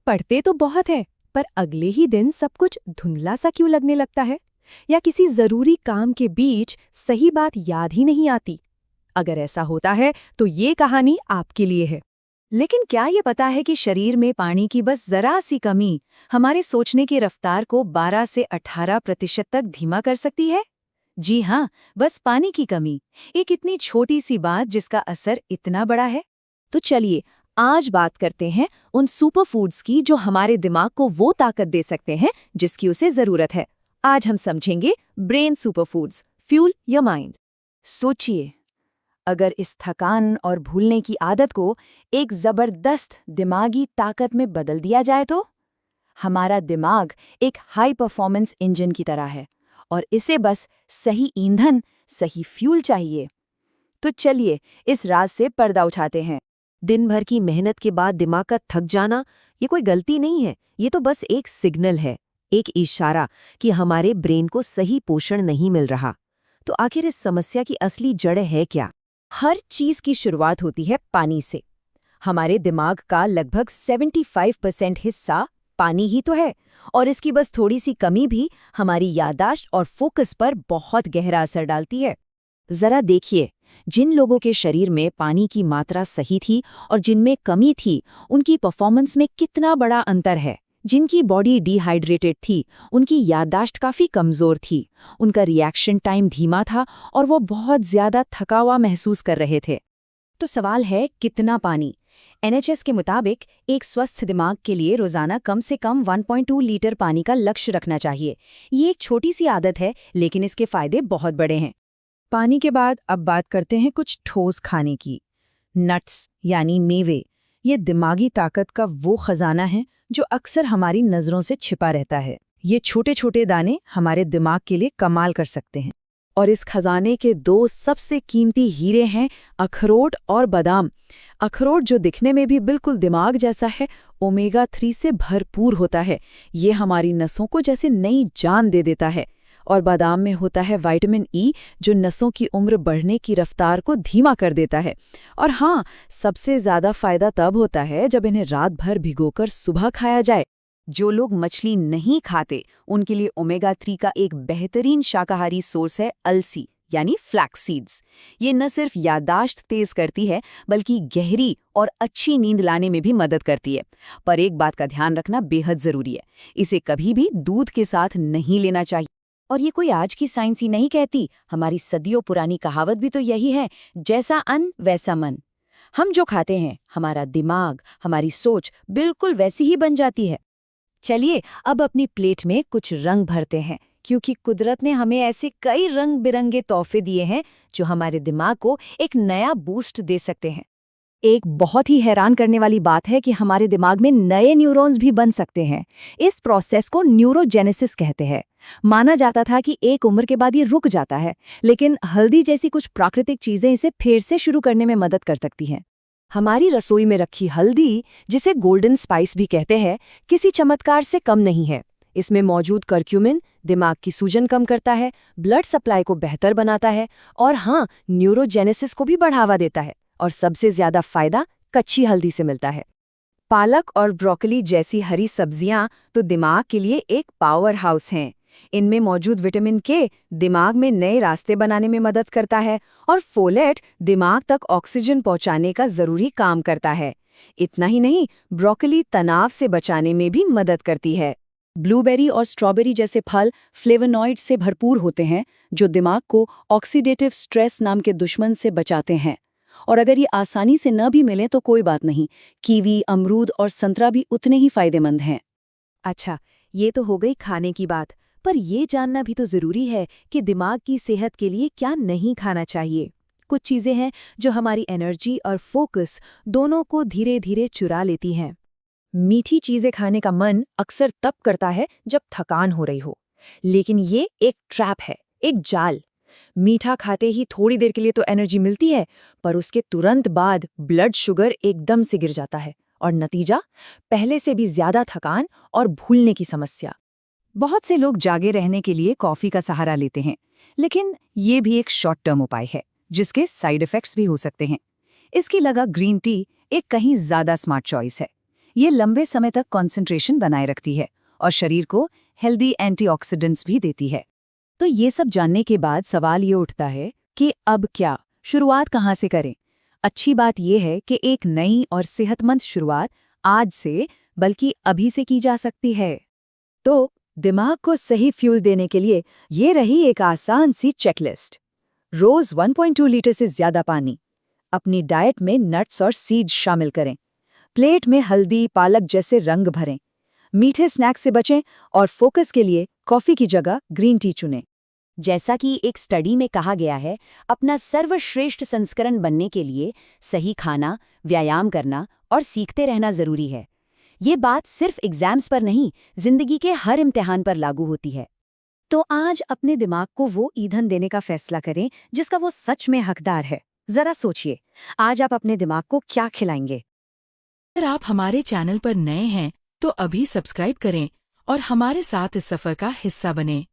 पढ़ते तो बहुत है, पर अगले ही दिन सब कुछ धुंधला सा क्यों लगने लगता है? या किसी जरूरी काम के बीच सही बात याद ही नहीं आती? अगर ऐसा होता है तो ये कहानी आपके लिए है। लेकिन क्या ये पता है कि शरीर में पानी की बस जरा सी कमी हमारे सोचने की रफ्तार को 12 से 18% तक धीमा कर सकती है? जी हाँ, बस पानी की कमी, एक इतनी छोटी सी बात जिसका असर इतना बड़ा है। तो चलिए आज बात करते हैं उन सुपर फूड्स की जो हमारे दिमाग को वो ताकत दे सकते हैं जिसकी उसे जरूरत है। आज हम समझेंगे brain super foods, fuel your mind. सोचिए, अगर इस थकान और भूलने की आदत को एक जबरदस्त दिमागी ताकत में बदल दिया जाए तो? हमारा दिमाग एक हाई परफॉर्मेंस इंजन की तरह है और इसे बस सही ईंधन, सही फ्यूल चाहिए। तो चलिए इस राज से पर्दा उठाते हैं। दिन भर की मेहनत के बाद दिमाग का थक जाना ये कोई गलती नहीं है, ये तो बस एक सिग्नल है, एक इशारा कि हमारे ब्रेन को सही पोषण नहीं मिल रहा। तो आखिर इस समस्या की असली जड़ है क्या? हर चीज की शुरुआत होती है पानी से। हमारे दिमाग का लगभग 75% हिस्सा पानी ही तो है, और इसकी बस थोड़ी सी कमी भी हमारी याददाश्त और फोकस पर बहुत गहरा असर डालती है। जरा देखिए, जिन लोगों के शरीर में पानी की मात्रा सही थी और जिनमें कमी थी, उनकी परफॉर्मेंस में कितना बड़ा अंतर है। जिनकी बॉडी डिहाइड्रेटेड थी, उनकी याददाश्त काफ़ी कमज़ोर थी, उनका रिएक्शन टाइम धीमा था और वो बहुत ज़्यादा थका हुआ महसूस कर रहे थे। तो सवाल है, कितना पानी? NHS के मुताबिक एक स्वस्थ दिमाग के लिए रोज़ाना कम से कम 1.2 लीटर पानी का लक्ष्य रखना चाहिए। ये एक छोटी सी आदत है, लेकिन इसके फ़ायदे बहुत बड़े हैं। पानी के बाद अब बात करते हैं कुछ ठोस खाने की। नट्स यानी मेवे, ये दिमागी ताकत का वो खजाना है जो अक्सर हमारी नज़रों से छिपा रहता है। ये छोटे छोटे दाने हमारे दिमाग के लिए कमाल कर सकते हैं। और इस खजाने के दो सबसे कीमती हीरे हैं अखरोट और बादाम। अखरोट जो दिखने में भी बिल्कुल दिमाग जैसा है, ओमेगा 3 से भरपूर होता है। ये हमारी नसों को जैसे नई जान दे देता है। और बादाम में होता है विटामिन ई, जो नसों की उम्र बढ़ने की रफ्तार को धीमा कर देता है। और हाँ, सबसे ज़्यादा फायदा तब होता है जब इन्हें रात भर भिगोकर सुबह खाया जाए। जो लोग मछली नहीं खाते, उनके लिए ओमेगा 3 का एक बेहतरीन शाकाहारी सोर्स है अलसी यानी फ्लैक्स सीड्स। ये न सिर्फ याददाश्त तेज करती है, बल्कि गहरी और अच्छी नींद लाने में भी मदद करती है। पर एक बात का ध्यान रखना बेहद ज़रूरी है, इसे कभी भी दूध के साथ नहीं लेना चाहिए। और ये कोई आज की साइंस ही नहीं कहती, हमारी सदियों पुरानी कहावत भी तो यही है, जैसा अन्न वैसा मन। हम जो खाते हैं, हमारा दिमाग, हमारी सोच बिल्कुल वैसी ही बन जाती है। चलिए अब अपनी प्लेट में कुछ रंग भरते हैं, क्योंकि कुदरत ने हमें ऐसे कई रंग बिरंगे तोहफे दिए हैं जो हमारे दिमाग को एक नया बूस्ट दे सकते हैं। एक बहुत ही हैरान करने वाली बात है कि हमारे दिमाग में नए न्यूरॉन्स भी बन सकते हैं। इस प्रोसेस को न्यूरोजेनेसिस कहते हैं। माना जाता था कि एक उम्र के बाद ये रुक जाता है, लेकिन हल्दी जैसी कुछ प्राकृतिक चीजें इसे फिर से शुरू करने में मदद कर सकती हैं। हमारी रसोई में रखी हल्दी, जिसे गोल्डन स्पाइस भी कहते हैं, किसी चमत्कार से कम नहीं है। इसमें मौजूद करक्यूमिन दिमाग की सूजन कम करता है, ब्लड सप्लाई को बेहतर बनाता है और हाँ, न्यूरोजेनेसिस को भी बढ़ावा देता है। और सबसे ज्यादा फायदा कच्ची हल्दी से मिलता है। पालक और ब्रोकली जैसी हरी सब्जियां तो दिमाग के लिए एक पावर हाउस हैं। इनमें मौजूद विटामिन के दिमाग में नए रास्ते बनाने में मदद करता है और फोलेट दिमाग तक ऑक्सीजन पहुंचाने का जरूरी काम करता है। इतना ही नहीं, ब्रोकली तनाव से बचाने में भी मदद करती है। ब्लूबेरी और स्ट्रॉबेरी जैसे फल फ्लेवोनॉइड से भरपूर होते हैं, जो दिमाग को ऑक्सीडेटिव स्ट्रेस नाम के दुश्मन से बचाते हैं। और अगर ये आसानी से न भी मिले तो कोई बात नहीं, कीवी, अमरूद और संतरा भी उतने ही फायदेमंद हैं। अच्छा, ये तो हो गई खाने की बात, पर ये जानना भी तो जरूरी है कि दिमाग की सेहत के लिए क्या नहीं खाना चाहिए। कुछ चीजें हैं जो हमारी एनर्जी और फोकस दोनों को धीरे धीरे चुरा लेती हैं। मीठी चीजें खाने का मन अक्सर तब करता है जब थकान हो रही हो, लेकिन ये एक ट्रैप है, एक जाल। मीठा खाते ही थोड़ी देर के लिए तो एनर्जी मिलती है, पर उसके तुरंत बाद ब्लड शुगर एकदम से गिर जाता है और नतीजा पहले से भी ज्यादा थकान और भूलने की समस्या। बहुत से लोग जागे रहने के लिए कॉफी का सहारा लेते हैं, लेकिन ये भी एक शॉर्ट टर्म उपाय है जिसके साइड इफेक्ट्स भी हो सकते हैं। इसकी लगा ग्रीन टी एक कहीं ज्यादा स्मार्ट चॉइस है। ये लंबे समय तक कंसंट्रेशन बनाए रखती है और शरीर को हेल्दी एंटीऑक्सीडेंट्स भी देती है। तो ये सब जानने के बाद सवाल ये उठता है कि अब क्या, शुरुआत कहाँ से करें? अच्छी बात यह है कि एक नई और सेहतमंद शुरुआत आज से बल्कि अभी से की जा सकती है। तो दिमाग को सही फ्यूल देने के लिए ये रही एक आसान सी चेकलिस्ट। रोज 1.2 लीटर से ज्यादा पानी, अपनी डाइट में नट्स और सीड्स शामिल करें, प्लेट में हल्दी पालक जैसे रंग भरें, मीठे स्नैक्स से बचें और फोकस के लिए कॉफी की जगह ग्रीन टी चुनें। जैसा कि एक स्टडी में कहा गया है, अपना सर्वश्रेष्ठ संस्करण बनने के लिए सही खाना, व्यायाम करना और सीखते रहना जरूरी है। ये बात सिर्फ एग्जाम्स पर नहीं, जिंदगी के हर इम्तिहान पर लागू होती है। तो आज अपने दिमाग को वो ईंधन देने का फैसला करें जिसका वो सच में हकदार है। जरा सोचिए, आज आप अपने दिमाग को क्या खिलाएंगे? अगर आप हमारे चैनल पर नए हैं तो अभी सब्सक्राइब करें और हमारे साथ इस सफर का हिस्सा बनें।